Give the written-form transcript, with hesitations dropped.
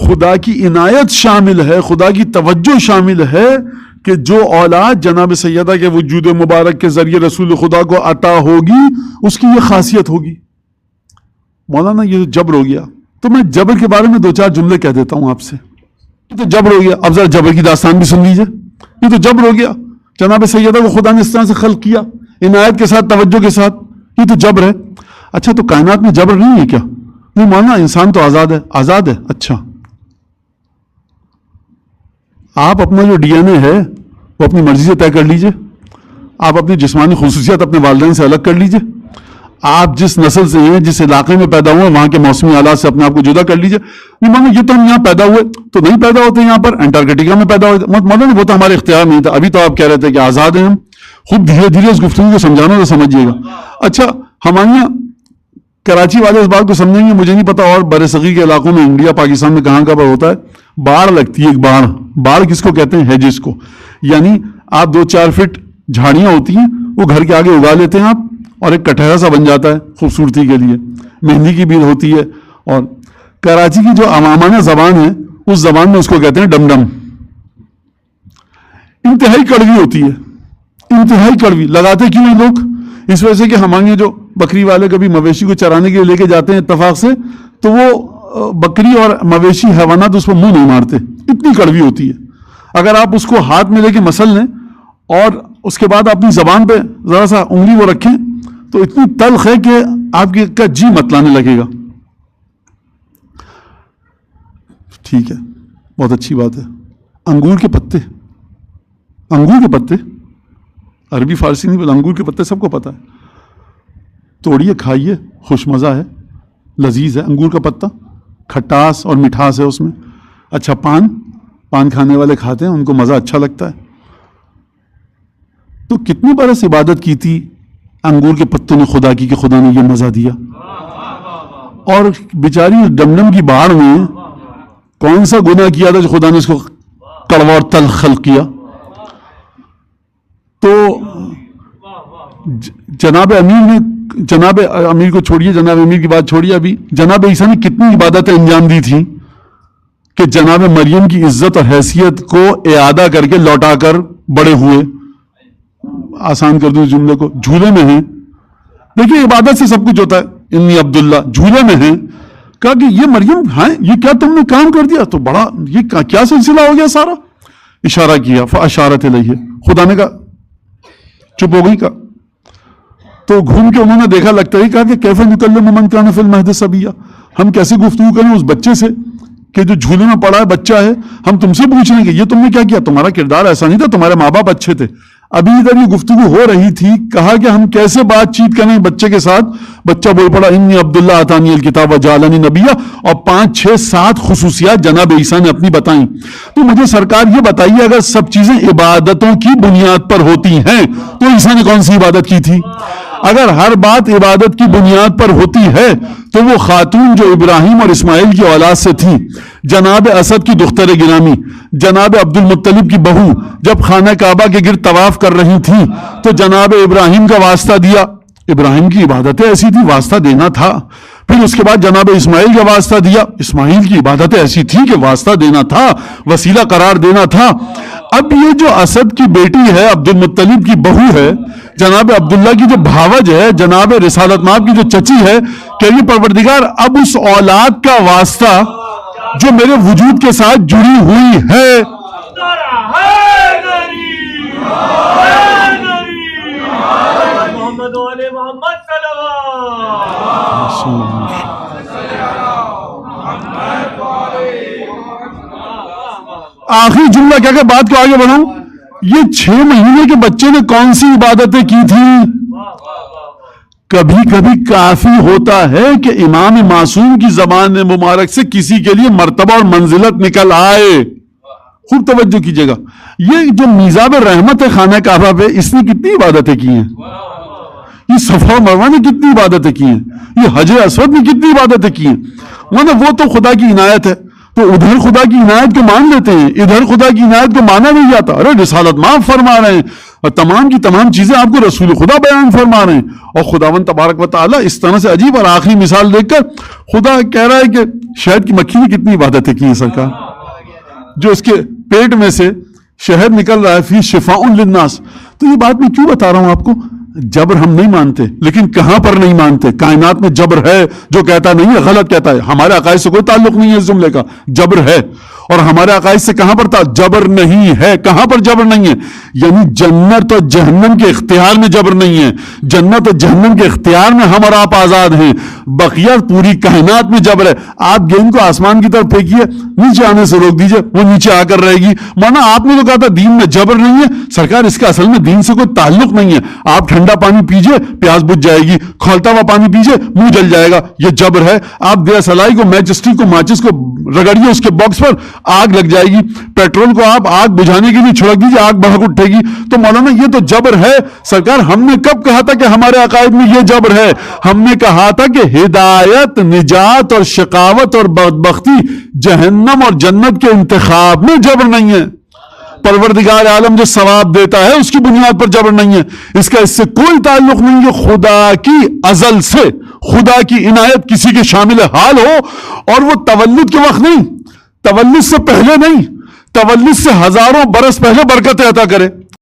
خدا کی عنایت شامل ہے، خدا کی توجہ شامل ہے کہ جو اولاد جناب سیدہ کے وجود مبارک کے ذریعے رسول خدا کو عطا ہوگی اس کی یہ خاصیت ہوگی۔ مولانا یہ جبر ہو گیا، تو میں جبر کے بارے میں 2-4 جملے کہہ دیتا ہوں آپ سے۔ یہ تو جبر ہو گیا، اب ذرا جبر کی داستان بھی سن لیجئے۔ یہ تو جبر ہو گیا، جناب سیدہ کو خدا نے اس طرح سے خلق کیا عنایت کے ساتھ، توجہ کے ساتھ، یہ تو جبر ہے۔ اچھا تو کائنات میں جبر نہیں ہے کیا؟ نہیں مولانا انسان تو آزاد ہے۔ آزاد ہے، اچھا آپ اپنا جو ڈی این اے ہے وہ اپنی مرضی سے طے کر لیجئے، آپ اپنی جسمانی خصوصیات اپنے والدین سے الگ کر لیجئے، آپ جس نسل سے ہیں، جس علاقے میں پیدا ہوئے وہاں کے موسمی حالات سے اپنے آپ کو جدا کر لیجئے۔ نہیں مولانا یہ تو ہم یہاں پیدا ہوئے تو نہیں پیدا ہوتے یہاں پر، انٹارکٹیکا میں پیدا ہوتے، مولانا وہ تو ہمارے اختیار نہیں تھا۔ ابھی تو آپ کہہ رہے تھے کہ آزاد ہیں ہم، خود دھیرے دھیرے اس گفتگو کو سمجھانا تو سمجھیے گا۔ اچھا ہمارے یہاں کراچی والے اس بات کو سمجھیں گے، مجھے نہیں پتا اور بر صغیر کے علاقوں میں انڈیا پاکستان میں کہاں کہاں پر ہوتا ہے، باڑ لگتی ہے ایک باڑ۔ باڑ کس کو کہتے ہیں؟ ہیجز کو، یعنی آپ 2-4 فٹ جھاڑیاں ہوتی ہیں وہ گھر کے آگے اگا لیتے ہیں آپ، اور ایک کٹہرا سا بن جاتا ہے خوبصورتی کے لیے، مہندی کی بھی ہوتی ہے۔ اور کراچی کی جو عوامانہ زبان ہے اس زبان میں اس کو کہتے ہیں ڈم ڈم۔ انتہائی کڑوی ہوتی ہے، انتہائی کڑوی۔ لگاتے کیوں ہیں لوگ؟ اس وجہ سے کہ ہمارے جو بکری والے کبھی مویشی کو چرانے کے لیے لے کے جاتے ہیں اتفاق سے، تو وہ بکری اور مویشی حیوانات اس پر منہ نہیں مارتے، اتنی کڑوی ہوتی ہے۔ اگر آپ اس کو ہاتھ میں لے کے مسل لیں اور اس کے بعد اپنی زبان پہ ذرا سا انگلی وہ رکھیں تو اتنی تلخ ہے کہ آپ کا جی متلانے لگے گا۔ ٹھیک ہے، بہت اچھی بات ہے۔ انگور کے پتے، انگور کے پتے، عربی فارسی نہیں بول، انگور کے پتے سب کو پتہ ہے۔ توڑیے، کھائیے، خوش مزہ ہے، لذیذ ہے انگور کا پتا، کھٹاس اور مٹھاس ہے اس میں۔ اچھا پان کھانے والے کھاتے ہیں، ان کو مزہ اچھا لگتا ہے۔ تو کتنی برس عبادت کی تھی انگور کے پتوں نے خدا کی کہ خدا نے یہ مزہ دیا، اور بیچاری ڈمڈم کی باڑ میں کون سا گناہ کیا تھا جو خدا نے اس کو کڑوا اور تلخ خلق کیا۔ تو جناب امیر کو چھوڑیے، جناب امیر کی بات چھوڑیے، ابھی جناب عیسیٰ نے کتنی عبادتیں انجام دی تھیں کہ جناب مریم کی عزت اور حیثیت کو اعادہ کر کے لوٹا کر بڑے ہوئے۔ آسان کر دوں جملے کو، جھولے میں ہیں، دیکھیے عبادت سے سب کچھ ہوتا ہے۔ انی عبداللہ جھولے میں ہیں، کہا کہ یہ مریم ہاں یہ کیا تم نے کام کر دیا، تو بڑا یہ کیا سلسلہ ہو گیا سارا، اشارہ کیا، فاشارت الیہ، خدا نے کہا چپ ہو گئی کا، تو گھوم کے انہوں نے دیکھا، لگتا ہی کہا کہ کیف نکلم من کان فی المہد صبیا، ہم کیسے گفتگو کریں اس بچے سے کہ جو جھولے میں پڑا ہے، بچہ ہے، ہم تم سے پوچھ رہے ہیں کہ یہ تم نے کیا کیا، تمہارا کردار ایسا نہیں تھا، تمہارے ماں باپ اچھے تھے۔ ابھی ادھر یہ گفتگو ہو رہی تھی، کہا کہ ہم کیسے بات چیت کریں بچے کے ساتھ، بچہ بول پڑا انی عبداللہ آتانی الکتاب وجعلنی نبیا، اور 5 6 7 خصوصیات جناب عیسیٰ نے اپنی بتائیں۔ تو مجھے سرکار یہ بتائیے، اگر سب چیزیں عبادتوں کی بنیاد پر ہوتی ہیں تو عیسیٰ نے کون سی عبادت کی تھی؟ اگر ہر بات عبادت کی بنیاد پر ہوتی ہے تو وہ خاتون جو ابراہیم اور اسماعیل کی اولاد سے تھی، جناب اسد کی دختر گرامی، جناب عبد المطلب کی بہو، جب خانہ کعبہ کے گرد طواف کر رہی تھیں تو جناب ابراہیم کا واسطہ دیا، ابراہیم کی عبادتیں ایسی تھی، واسطہ دینا تھا۔ پھر اس کے بعد جناب اسماعیل کا واسطہ دیا، اسماعیل کی عبادتیں ایسی تھی کہ واسطہ دینا تھا، وسیلہ قرار دینا تھا۔ اب یہ جو اسد کی بیٹی ہے، عبد المطلب کی بہو ہے، جناب عبداللہ کی جو بھاوج ہے، جناب رسالت مآب کی جو چچی ہے، کہ یہ پروردگار اب اس اولاد کا واسطہ جو میرے وجود کے ساتھ جڑی ہوئی ہے، آخری جملہ کیا کہ بات کو آگے بڑھاؤں، یہ 6 مہینے کے بچے نے کون سی عبادتیں کی تھی؟ کبھی کبھی کافی ہوتا ہے کہ امام معصوم کی زبان مبارک سے کسی کے لیے مرتبہ اور منزلت نکل آئے۔ خوب توجہ کیجئے گا، یہ جو میزاب رحمت ہے خانہ کعبہ پہ، اس نے کتنی عبادتیں کی ہیں، یہ صفا مروہ نے کتنی عبادتیں کی ہیں، یہ حجر اسود نے کتنی عبادتیں کی ہیں، وہ تو خدا کی عنایت ہے۔ تو ادھر خدا کی عنایت کو مان لیتے ہیں، ادھر خدا کی عنایت کو مانا نہیں جاتا۔ ارے رسالت مآب فرما رہے ہیں، اور تمام کی تمام چیزیں آپ کو رسول خدا بیان فرما رہے ہیں. اور خداوند تبارک و تعالیٰ اس طرح سے عجیب اور آخری مثال دیکھ کر خدا کہہ رہا ہے کہ شہد کی مکھی نے کتنی عبادتیں کی ہیں سرکار, جو اس کے پیٹ میں سے شہد نکل رہا ہے, فی شفاء للناس. تو یہ بات میں کیوں بتا رہا ہوں آپ کو؟ جبر ہم نہیں مانتے, لیکن کہاں پر نہیں مانتے؟ کائنات میں جبر ہے, جو کہتا نہیں ہے غلط کہتا ہے. ہمارے عقائد سے کوئی تعلق نہیں ہے اس جملے کا, جبر ہے. اور ہمارے عقائد سے کہاں پر جبر نہیں ہے؟ کہاں پر جبر نہیں ہے؟ یعنی جنت اور جہنم کے اختیار میں جبر نہیں ہے. جنت اور جہنم کے اختیار میں ہم اور آپ آزاد ہیں. بقیہ پوری کائنات میں جبر ہے. آپ گیند کو آسمان کی طرف پھینکیے, نیچے آنے سے روک دیجئے, وہ نیچے آ کر رہے گی. مانا آپ نے تو کہا تھا دین میں جبر نہیں ہے. سرکار اس کا اصل میں دین سے کوئی تعلق نہیں ہے. آپ ٹھنڈا پانی پیجئے, پیاس بجھ جائے گی. کھولتا ہوا پانی پیجئے, منہ جل جائے گا. یہ جبر ہے. آپ دیا سلائی کو, میچسٹک کو, ماچس کو رگڑیے, اس کے باکس پر آگ لگ جائے گی. پیٹرول کو آپ آگ بجھانے کے لیے چھڑک دیجیے, آگ بھڑک اٹھے گی. تو مولانا یہ تو جبر ہے. سرکار ہم نے کب کہا تھا کہ ہمارے عقائد میں یہ جبر ہے؟ ہم نے کہا تھا کہ ہدایت, نجات اور شقاوت اور بدبختی جہنم اور جنت کے انتخاب میں جبر نہیں ہے. پروردگار عالم جو ثواب دیتا ہے اس کی بنیاد پر جبر نہیں ہے. اس کا اس سے کوئی تعلق نہیں ہے. خدا کی ازل سے خدا کی عنایت کسی کے شامل حال ہو, اور وہ تولد کے وقت نہیں, تولد سے پہلے نہیں, تولد سے ہزاروں برس پہلے برکتیں عطا کرے.